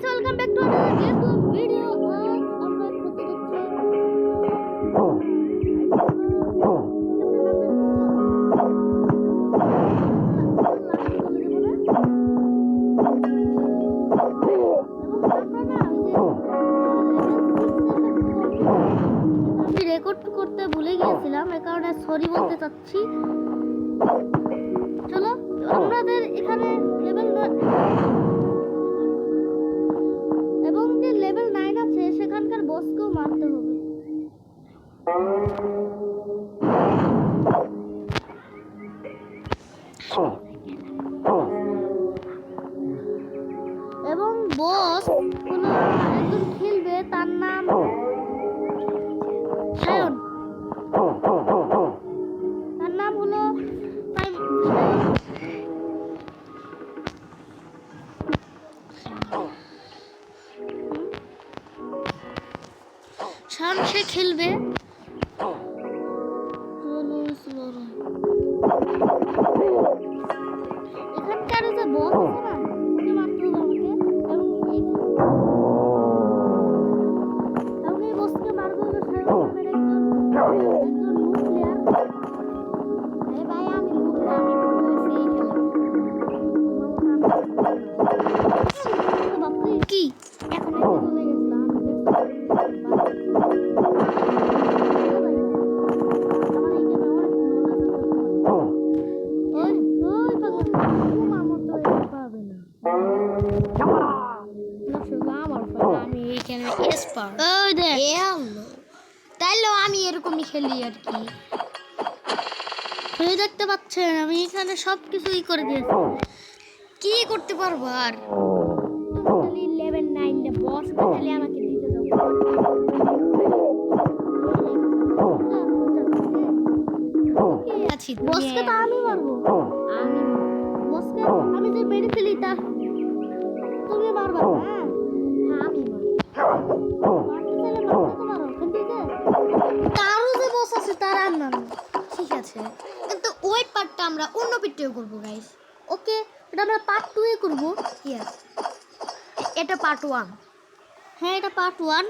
guys, welcome back to another video. আমরা করতে যাচ্ছি রেকর্ড করতে ভুলে গিয়েছিলাম, এই কারণে সরি বলতে চাচ্ছি। চলো আমাদের এখানে লেভেল এবং যে লেভেল 9 আছে সেখানকার বসকেও মারতে হবে। এবং বস কোনো একজন খেলবে, তার নাম সায়ন। তার নাম হলো সায়ন, সে খেলবে। এখানকার যে বস আছে না, ওকে মারতে হবে আমাকে। এবং এই বসকে মারবো হলো সায়ন নামের একজন নুব প্লেয়ার। আরে ভাই, আমি নুব না, আমি সেই খেলি। বাপরে কি এখন চলে গেছিলাম। তাইলে আমি এরকমই খেলি আর কি। দেখতে পাচ্ছেন আমি এখানে সবকিছুই করে দিয়েছি। কি করতে পারবো আর? লেভেল 9 বস খালি আমাকে দিতে দাও। বসকে তো আমি মারবো। বসকে আমি যে মেরে ফেলি তা তুমি মারবা। হ্যাঁ আমি তারও যে বস আছে তার আর নাম ঠিক আছে, কিন্তু ওই পার্টটা আমরা অন্য ভিডিও করবো গাইস। ওকে, এটা আমরা পার্ট 2 এ করবো। ইয়েস, এটা পার্ট 1। হ্যাঁ, এটা পার্ট 1।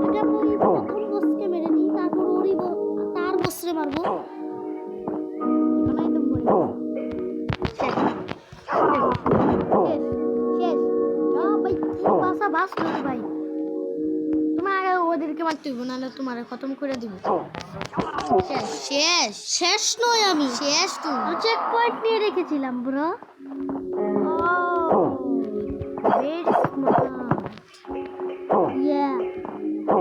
আগে আমরা এই প্রথম বসকে মেরে নিই, তারপর ওরই তার বসরে মারবো। বানাই তো মরে শেষ শেষ। ভাই কি বাসা বাস করে ভাই, তোমার ওদেরকে মারতে হইব, নাহলে তোমার খতম করে দিব। শেষ শেষ শেষ নয়, আমি শেষ। তুমি চেক পয়েন্ট নিয়ে রেখেছিলাম ব্রো। Very smart. ইয়া,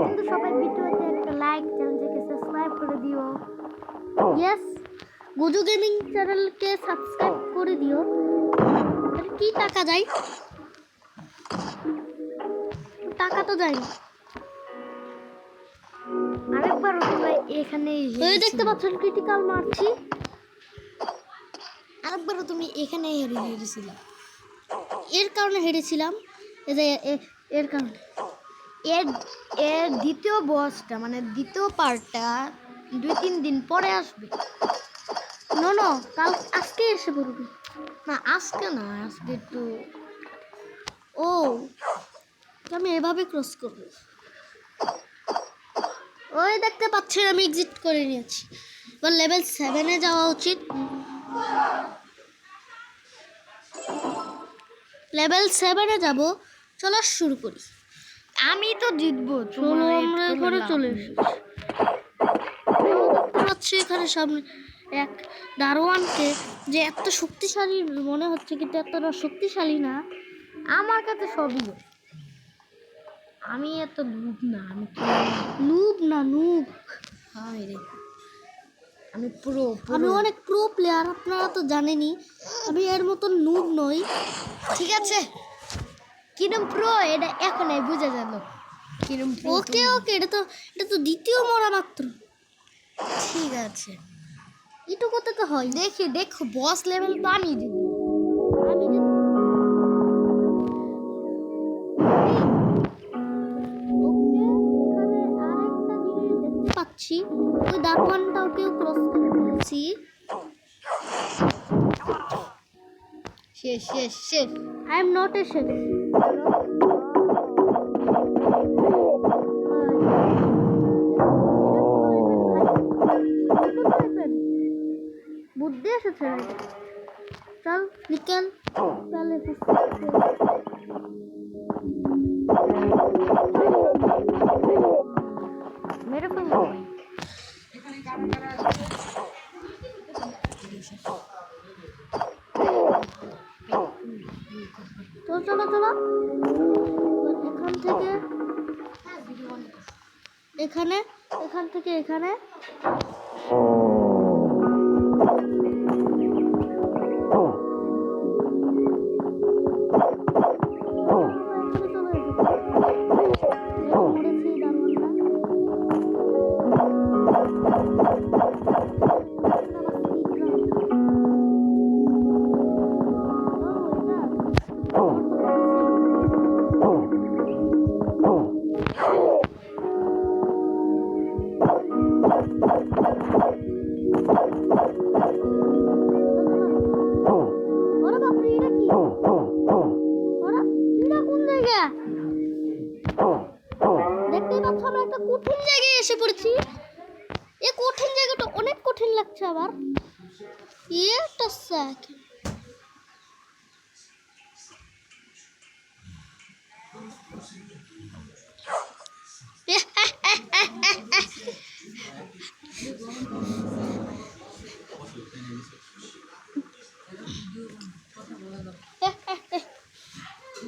কিন্তু সবাই ভিডিওতে একটা লাইক, চ্যানেলটাকে সাবস্ক্রাইব করে দিও। ইয়েস, গুজু গেমিং চ্যানেলকে সাবস্ক্রাইব করে দিও। কি টাকা যায়? টাকা তো যায় না। আরেকবার এখানে দেখতে পাচ্ছেন ক্রিটিক্যাল মারছি। আরেকবারও তুমি এখানে হেরেছিলাম। এর কারণে হেরেছিলাম, এর কারণে এর দ্বিতীয় বসটা মানে দ্বিতীয় পার্টটা 2-3 দিন পরে আসবে। নো কাল আজকে এসে পড়বে। না আজকে না, আজকে একটু আমি এভাবে ক্রস করবো। ওই দেখতে পাচ্ছেন আমি এক্সিট করে নিয়েছি। এবার লেভেল 7 এ যাওয়া উচিত। লেভেল 7 এ যাব। চলো শুরু করি। আমি তো জিতবো। চলো আমরা এখানে চলে এসেছি। দেখতে পাচ্ছি এখানে সামনে এক দারোয়ানকে, যে এত শক্তিশালী মনে হচ্ছে, কিন্তু এতটা শক্তিশালী না। আমার কাছে সবই আমি এত নুব না, নুব। হায় রে, আমি আমি অনেক প্রো প্লেয়ার, আপনারা তো জানেনই। আমি এর মতন নুব নই, ঠিক আছে? কিরম প্রো এটা এখন বুঝা গেল। কিরম ওকে এটা তো দ্বিতীয় মরা মাত্র। ঠিক আছে, একটু করতে তো হয়। দেখো বস লেভেল তো আমি দিব। পাচ্ছি ওই দারোয়ানটাকেও ক্রস করছি। শেষ। আই এম নট এ শেষ। ছেড়ে দে। चल निकल चल मेरे को तो चलो चलो এখান থেকে এখানে দেখতেই পাচ্ছ আমরা একটা কঠিন জায়গায় এসে পড়েছি। এই কঠিন জায়গাটা অনেক কঠিন লাগছে আবার। একটা সেকেন্ড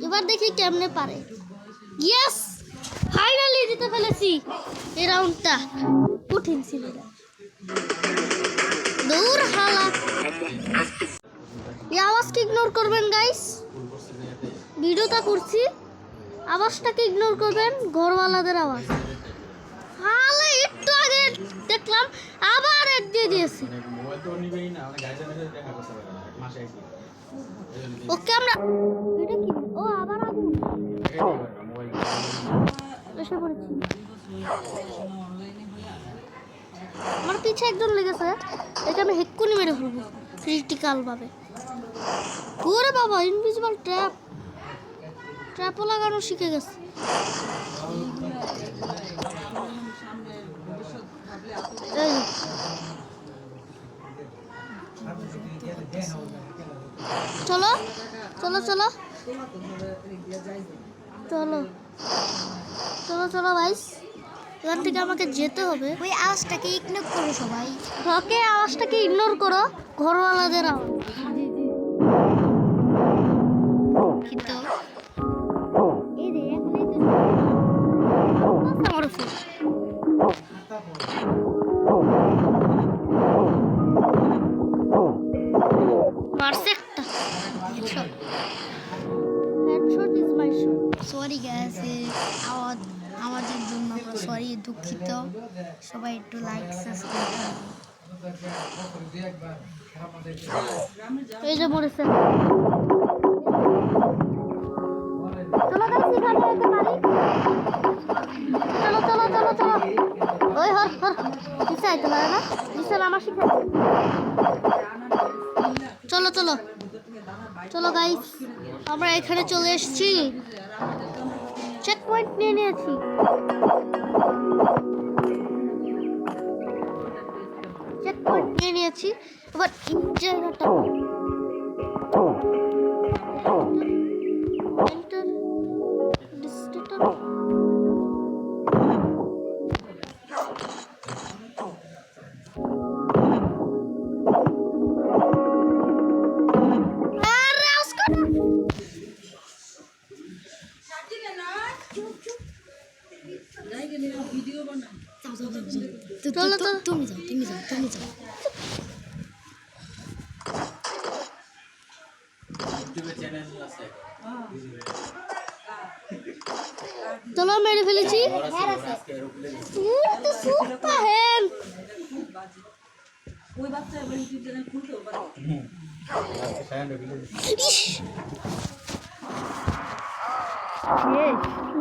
এবার দেখি কেমনে পারে। ইয়েস ফাইনালি জিতে ফেলেছি এই রাউন্ডটা। কঠিন ছিল দৌড় হালা। এই আওয়াজকে ইগনোর করবেন গাইস, ভিডিওটা করছি, আওয়াজটাকে ইগনোর করবেন, ঘরওয়ালাদের আওয়াজ। হালা একটু আগে দেখলাম আবার এড দিয়ে দিয়েছি। ওকে আমরা এটা কি? ও আবার আগুন এসে পড়েছি। আমার পিছে একজন লেগেছে, এটা আমি হেক্কুনি মেরে ফেলবো ক্রিটিক্যাল ভাবে। ওরে বাবা ইনভিজিবল ট্র্যাপও লাগানো শিখে গেছে। চলো চলো চলো চলো চলো চলো ভাইস, এখান থেকে আমাকে যেতে হবে। ওই আওয়াজটাকে ইগনোর করো সবাই। ওকে আওয়াজটাকে ইগনোর করো, ঘরওয়ালাদের আওয়াজ। কিন্তু এই রে এখনই তো আমার উপর মারছে একটা headshot is my shot. Sorry guys, আমাদের জন্য সরি, দুঃখিত। সবাই একটু লাইক সাবস্ক্রাইব করুন। এই যে মরেছে। চলো গাইস এখানে যেতে পারি। চলো চলো চলো চলো। ওই হর হর নিচে আইতে পারে না, নিচে আমার শিখাই। চলো চলো চলো গাইস, আমরা এখানে চলে এসেছি, চেক পয়েন্ট নিয়ে নিয়েছি। চেক পয়েন্ট নিয়ে নিয়েছি, এবার এই জায়গাটা এন্টার ডিস্টেটর। চলো তো তুমি যাও তুমি যাও তুমি যাও। চলো মেরে ফেলেছি।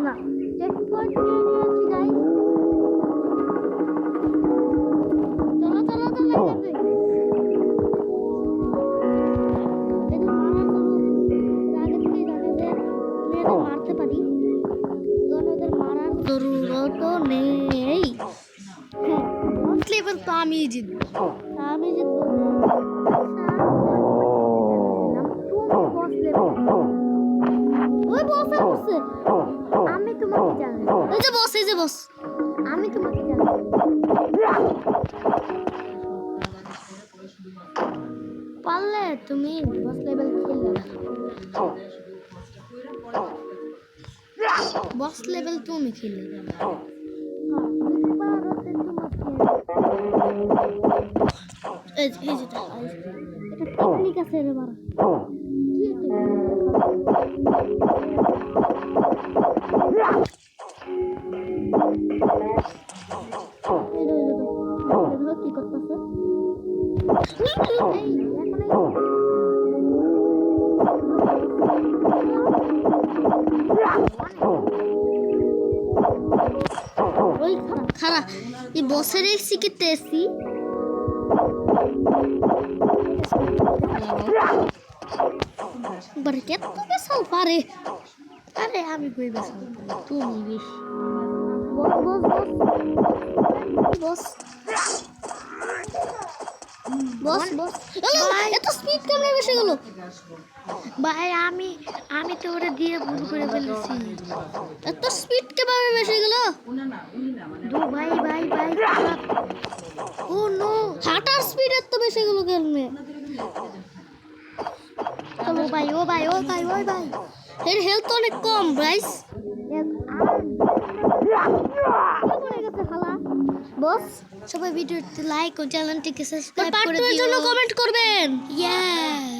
না চেক পয়েন্ট নিয়ে নিয়েছি গাইস। চলো চলো চলো মারতে পারি, ওদের মারার জরুরত নেই। লেভেল তো আমি জিতবো, আমি জিতবো। ওই বস আসছে, আমি তোমাকে জানি। এই যে বস, এই যে বস, আমি তোমাকে জানি। পারলে তুমি বস লেভেল খেললে, বস লেভেল তুমি খেললে। এই যে এটা টেকনিক আছে রে বাবা। কি কি করতেছে? ওই খারাপ এই বসের শিখতে এসছি। বরকে তো বেসাল পারে। আরে আমি কই বেসাল তুমি বেশ। বস বস বস বস এত স্পিড কেমনে বেশি গেল ভাই? আমি তো ওরে দিয়ে ভুল করে ফেলেছি। এত স্পিড কিভাবে বেশি গেল? দু ভাই ভাই ভাই ও নো, হাঁটার স্পিড এত বেশি গেল কেমনে? চলো ভাই, ও ভাই ও ভাই ওই ভাই, এর হেলথ অনেক কম গাইস। বস সবাই ভিডিওতে লাইক ও চ্যানেলটিকে সাবস্ক্রাইব করে দিও। পার্ট 2 এর জন্য কমেন্ট করবেন। ইয়েস।